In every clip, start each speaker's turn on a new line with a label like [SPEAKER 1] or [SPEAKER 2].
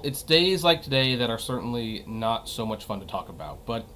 [SPEAKER 1] it's days like today that are certainly not so much fun to talk about. But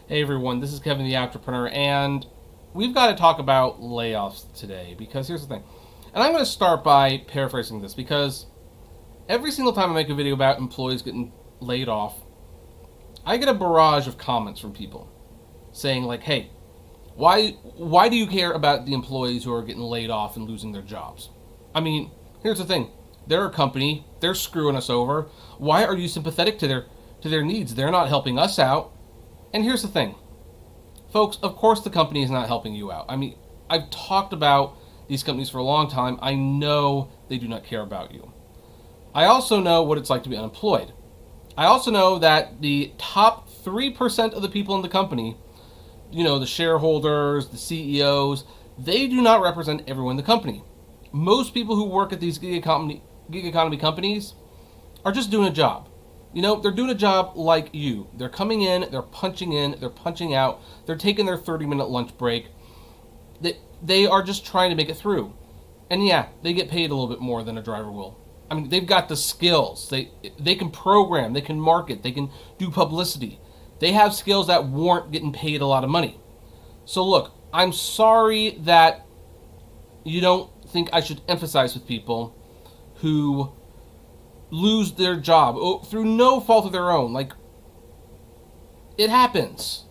[SPEAKER 1] hey everyone, this is Kevin the Apptrepreneur, and we've got to talk about layoffs today because here's the thing. And I'm going to start by paraphrasing this because every single time I make a video about employees getting laid off, I get a barrage of comments from people saying like, hey, why do you care about the employees who are getting laid off and losing their jobs? I mean, here's the thing. They're a company. They're screwing us over. Why are you sympathetic to their needs? They're not helping us out. And here's the thing. Folks, of course the company is not helping you out. I mean, I've talked about these companies for a long time. I know they do not care about you. I also know what it's like to be unemployed. I also know that the top 3% of the people in the company, the shareholders, the CEOs, they do not represent everyone in the company. Most people who work at these gig economy companies are just doing a job. They're doing a job like you. They're coming in, they're punching out, they're taking their 30-minute lunch break. They are just trying to make it through. And yeah, they get paid a little bit more than a driver will. I mean, they've got the skills. They can program, they can market, they can do publicity. They have skills that warrant getting paid a lot of money. So look, I'm sorry that you don't think I should emphasize with people who lose their job through no fault of their own. Like, it happens.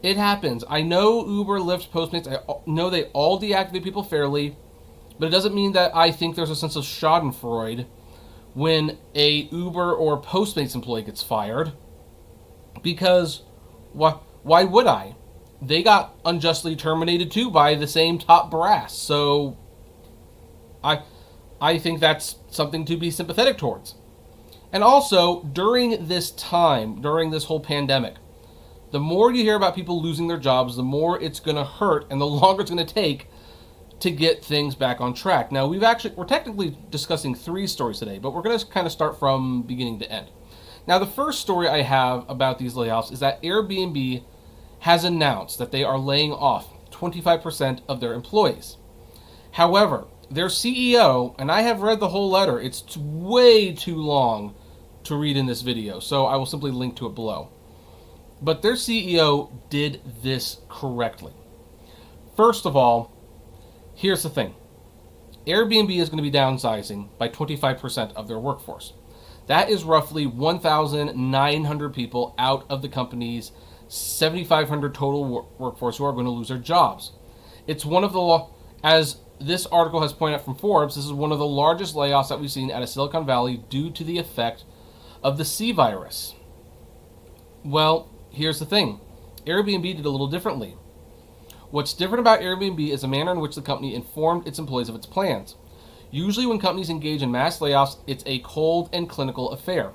[SPEAKER 1] It happens. I know Uber, Lyft, Postmates, I know they all deactivate people fairly, but it doesn't mean that I think there's a sense of schadenfreude when a Uber or Postmates employee gets fired. Because why would I? They got unjustly terminated too by the same top brass. So I think that's something to be sympathetic towards. And also, during this time, during this whole pandemic, the more you hear about people losing their jobs, the more it's going to hurt and the longer it's going to take to get things back on track. Now, we're technically discussing 3 stories today, but we're going to kind of start from beginning to end. Now, the first story I have about these layoffs is that Airbnb has announced that they are laying off 25% of their employees. However, their CEO, and I have read the whole letter, it's way too long to read in this video, so I will simply link to it below. But their CEO did this correctly. First of all, here's the thing. Airbnb is going to be downsizing by 25% of their workforce. That is roughly 1,900 people out of the company's 7,500 total workforce who are going to lose their jobs. It's one of as this article has pointed out from Forbes, this is one of the largest layoffs that we've seen out of Silicon Valley due to the effect of the C virus. Well, here's the thing. Airbnb did a little differently. What's different about Airbnb is the manner in which the company informed its employees of its plans. Usually when companies engage in mass layoffs, it's a cold and clinical affair.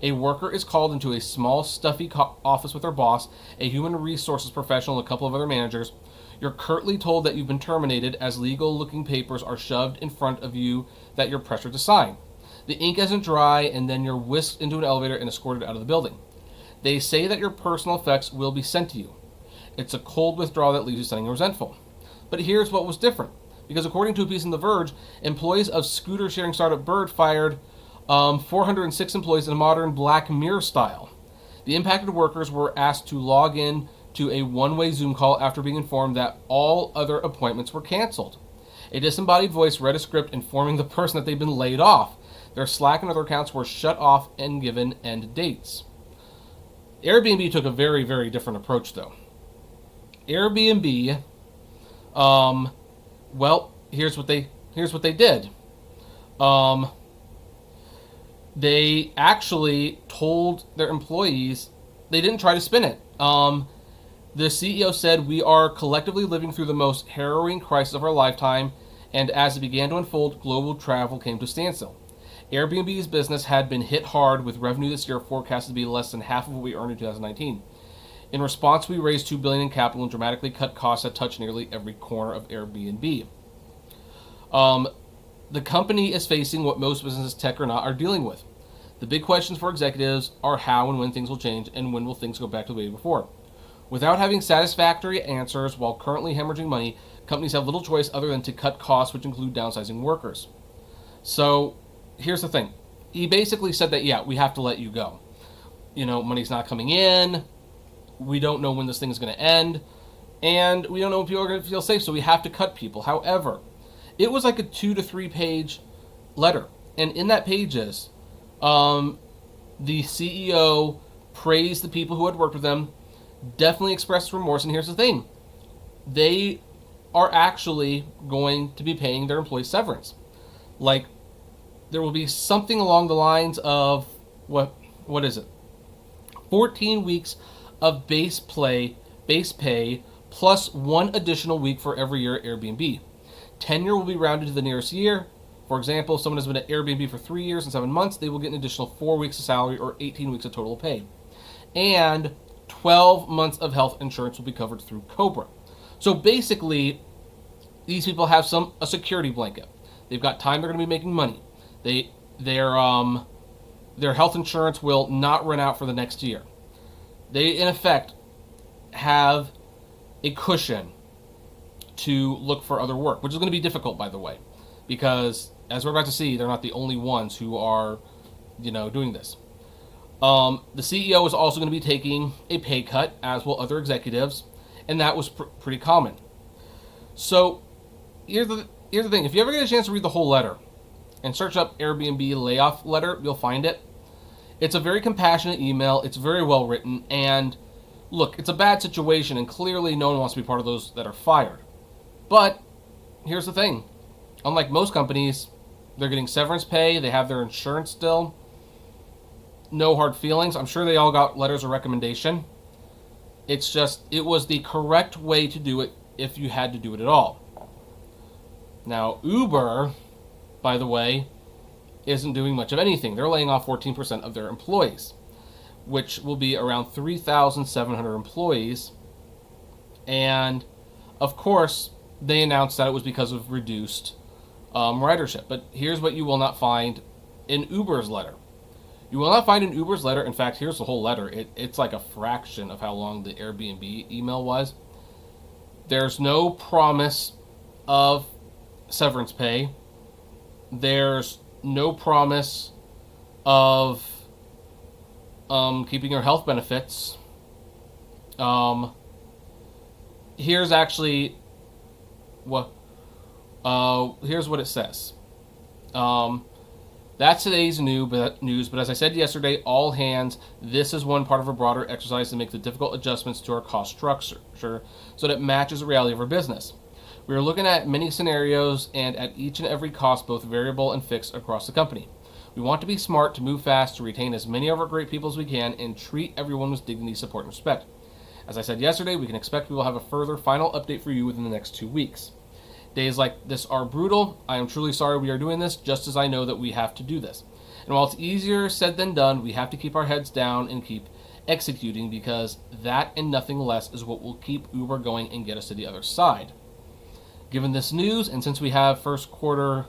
[SPEAKER 1] A worker is called into a small, stuffy office with their boss, a human resources professional, and a couple of other managers. You're curtly told that you've been terminated as legal-looking papers are shoved in front of you that you're pressured to sign. The ink isn't dry, and then you're whisked into an elevator and escorted out of the building. They say that your personal effects will be sent to you. It's a cold withdrawal that leaves you sounding resentful. But here's what was different. Because according to a piece in The Verge, employees of scooter-sharing startup Bird fired 406 employees in a modern Black Mirror style. The impacted workers were asked to log in to a one-way Zoom call after being informed that all other appointments were canceled. A disembodied voice read a script informing the person that they'd been laid off. Their Slack and other accounts were shut off and given end dates. Airbnb took a very, very different approach, though. Airbnb, here's what they did. They actually told their employees, they didn't try to spin it. The CEO said, "We are collectively living through the most harrowing crisis of our lifetime, and as it began to unfold, global travel came to a standstill. Airbnb's business had been hit hard, with revenue this year forecasted to be less than half of what we earned in 2019. In response, we raised $2 billion in capital and dramatically cut costs that touch nearly every corner of Airbnb." The company is facing what most businesses, tech or not, are dealing with. The big questions for executives are how and when things will change, and when will things go back to the way before. Without having satisfactory answers while currently hemorrhaging money, companies have little choice other than to cut costs, which include downsizing workers. So here's the thing. he basically said that, yeah, we have to let you go. Money's not coming in. We don't know when this thing is going to end. And we don't know if people are going to feel safe, so we have to cut people. However, it was like a 2 to 3 page letter. And in that pages, the CEO praised the people who had worked with them, definitely expressed remorse. And here's the thing. They are actually going to be paying their employees severance. Like, there will be something along the lines of, what is it? 14 weeks of base pay, plus 1 additional week for every year at Airbnb. Tenure will be rounded to the nearest year. For example, if someone has been at Airbnb for 3 years and 7 months, they will get an additional 4 weeks of salary or 18 weeks of total pay. And 12 months of health insurance will be covered through Cobra. So basically, these people have a security blanket. They've got time they're going to be making money. Their health insurance will not run out for the next year. They, in effect, have a cushion to look for other work, which is going to be difficult, by the way, because as we're about to see, they're not the only ones who are, doing this. The CEO is also going to be taking a pay cut, as will other executives, and that was pretty common. So here's the thing. If you ever get a chance to read the whole letter and search up Airbnb layoff letter, you'll find it. It's a very compassionate email. It's very well written. And look, it's a bad situation, and clearly no one wants to be part of those that are fired. But here's the thing. Unlike most companies, they're getting severance pay. They have their insurance still. No hard feelings. I'm sure they all got letters of recommendation. It's just, it was the correct way to do it if you had to do it at all. Now, Uber, by the way, isn't doing much of anything. They're laying off 14% of their employees, which will be around 3,700 employees. And, of course, they announced that it was because of reduced ridership. But here's what you will not find in Uber's letter. You will not find in Uber's letter, in fact, here's the whole letter. It's like a fraction of how long the Airbnb email was. There's no promise of severance pay. There's no promise of keeping your health benefits. Here's actually here's what it says. That's today's news, but as I said yesterday, all hands, this is one part of a broader exercise to make the difficult adjustments to our cost structure so that it matches the reality of our business. We are looking at many scenarios and at each and every cost, both variable and fixed, across the company. We want to be smart, to move fast, to retain as many of our great people as we can, and treat everyone with dignity, support, and respect. As I said yesterday, we can expect we will have a further final update for you within the next 2 weeks. Days like this are brutal. I am truly sorry we are doing this, just as I know that we have to do this. And while it's easier said than done, we have to keep our heads down and keep executing, because that and nothing less is what will keep Uber going and get us to the other side. Given this news, and since we have first quarter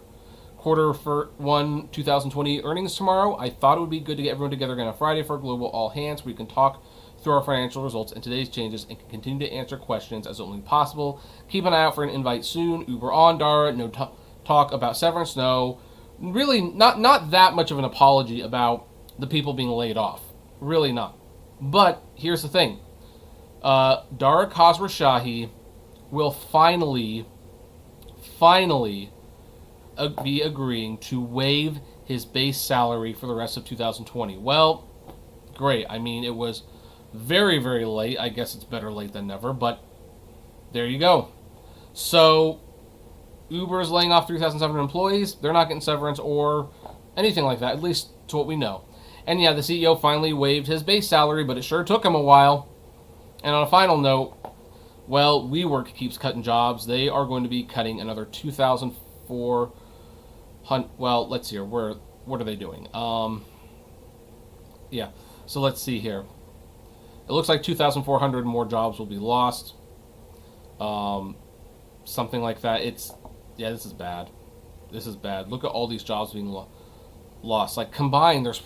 [SPEAKER 1] for 2020 earnings tomorrow, I thought it would be good to get everyone together again on Friday for a global all hands where we can talk through our financial results and today's changes and can continue to answer questions as only possible. Keep an eye out for an invite soon. Uber on, Dara. No talk about severance. No, really not that much of an apology about the people being laid off. Really not. But here's the thing. Dara Khosrowshahi will finally be agreeing to waive his base salary for the rest of 2020. Well, great. I mean, it was very, very late. I guess it's better late than never, but there you go. So Uber is laying off 3,700 employees. They're not getting severance or anything like that, at least to what we know. And yeah, the CEO finally waived his base salary, but it sure took him a while. And on a final note, well, WeWork keeps cutting jobs. They are going to be cutting another 2,400. Well, let's see here. What are they doing? Yeah. So let's see here. It looks like 2,400 more jobs will be lost. Something like that. This is bad. This is bad. Look at all these jobs being lost. Like, combined, there's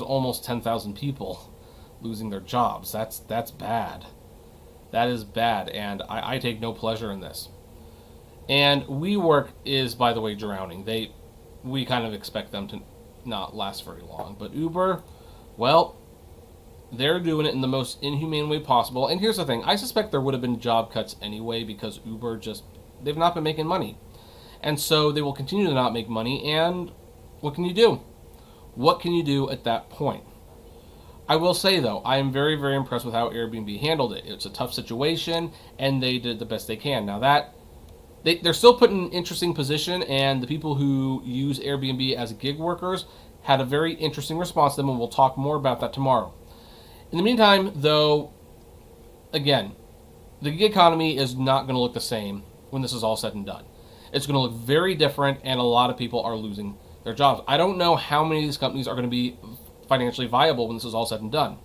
[SPEAKER 1] almost 10,000 people losing their jobs. That's bad. That is bad, and I take no pleasure in this. And WeWork is, by the way, drowning. we kind of expect them to not last very long. But Uber, well, they're doing it in the most inhumane way possible. And here's the thing, I suspect there would have been job cuts anyway because Uber they've not been making money. And so they will continue to not make money, and what can you do? What can you do at that point? I will say, though, I am very, very impressed with how Airbnb handled it. It's a tough situation, and they did the best they can. Now they're still put in an interesting position, and the people who use Airbnb as gig workers had a very interesting response to them, and we'll talk more about that tomorrow. In the meantime, though, again, the gig economy is not going to look the same when this is all said and done. It's going to look very different, and a lot of people are losing their jobs. I don't know how many of these companies are going to be financially viable when this is all said and done.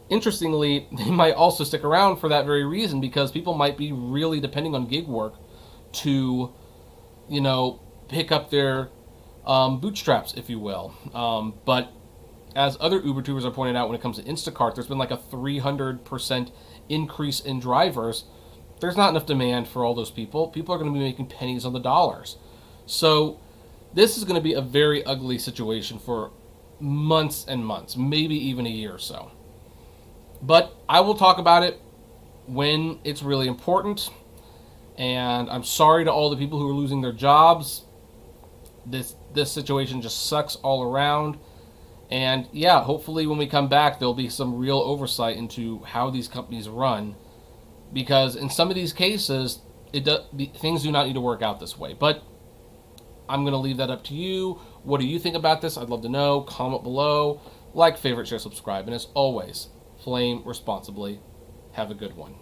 [SPEAKER 1] Interestingly, they might also stick around for that very reason, because people might be really depending on gig work to, pick up their bootstraps, if you will. But as other Uber tubers are pointing out, when it comes to Instacart, there's been like a 300% increase in drivers. There's not enough demand for all those people. People are going to be making pennies on the dollars. So this is going to be a very ugly situation for months and months, maybe even a year or so. But I will talk about it when it's really important. And I'm sorry to all the people who are losing their jobs. This situation just sucks all around. And yeah, hopefully when we come back, there'll be some real oversight into how these companies run. Because in some of these cases, things do not need to work out this way. But I'm going to leave that up to you. What do you think about this? I'd love to know. Comment below. Like, favorite, share, subscribe. And as always, flame responsibly. Have a good one.